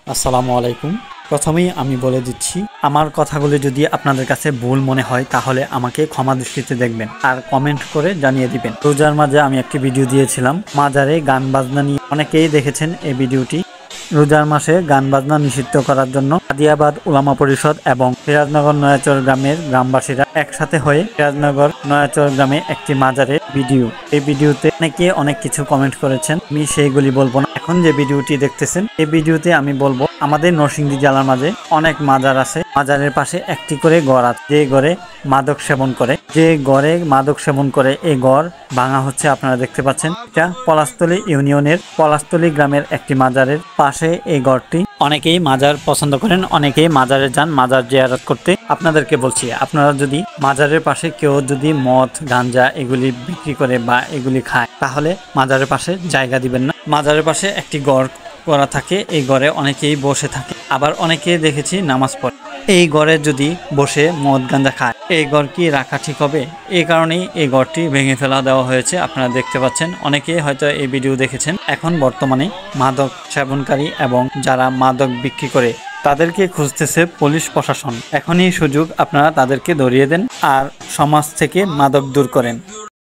আসসালামু আলাইকুম। প্রথমেই আমি বলে দিচ্ছি, আমার কথাগুলো যদি আপনাদের কাছে ভুল মনে হয় তাহলে আমাকে ক্ষমা দৃষ্টিতে দেখবেন আর কমেন্ট করে জানিয়ে দিবেন। রোজার মাঝে আমি একটি ভিডিও দিয়েছিলাম মাজারে গান বাজনা নিয়ে, অনেকেই দেখেছেন এই ভিডিওটি। রোজার মাসে গান বাজনা নিষিদ্ধ করার জন্য আদিয়াবাদ উলামা পরিষদ এবং সিরাজনগর নয়াচর গ্রামের গ্রামবাসীরা একসাথে হয়ে সিরাজনগর নয়াচর গ্রামে একটি মাজারের ভিডিও, এই ভিডিওতে অনেকে অনেক কিছু কমেন্ট করেছেন, আমি সেইগুলি বলবো না। এখন যে ভিডিওটি দেখতেছেন এই ভিডিওতে আমি বলবো আমাদের নরসিংদী জেলার মাঝে অনেক মাজার আছে, মাজারের পাশে একটি করে গড় আছে, যে গড়ে মাদক সেবন করে, এই গড় ভাঙা হচ্ছে। আপনারা দেখতে পাচ্ছেন এটা পলাশতলী ইউনিয়নের পলাশতলী গ্রামের একটি মাজারের পাশে এই গড়টি। অনেকেই মাজার পছন্দ করেন, অনেকেই মাজারে যান মাজার জিয়ারত করতে। আপনাদেরকে বলছি, আপনারা যদি মাজারের পাশে কেউ যদি মদ গাঞ্জা এগুলি বিক্রি করে বা এগুলি খায় তাহলে মাজারের পাশে জায়গা দিবেন না। মাজারের পাশে একটি গড় করা থাকে, এই গড়ে অনেকেই বসে থাকে, আবার অনেকেই দেখেছি নামাজ পড়ে। এই গড়ে যদি বসে মদ গাঁজা খায় এই গড় কি রাখা ঠিক হবে? এই কারণেই এই গড়টি ভেঙে ফেলা দেওয়া হয়েছে। আপনারা দেখতে পাচ্ছেন, অনেকেই হয়তো এই ভিডিও দেখেছেন। এখন বর্তমানে মাদক সেবনকারী এবং যারা মাদক বিক্রি করে তাদেরকে খুঁজতেছে পুলিশ প্রশাসন। এখনই সুযোগ, আপনারা তাদেরকে ধরিয়ে দেন আর সমাজ থেকে মাদক দূর করেন।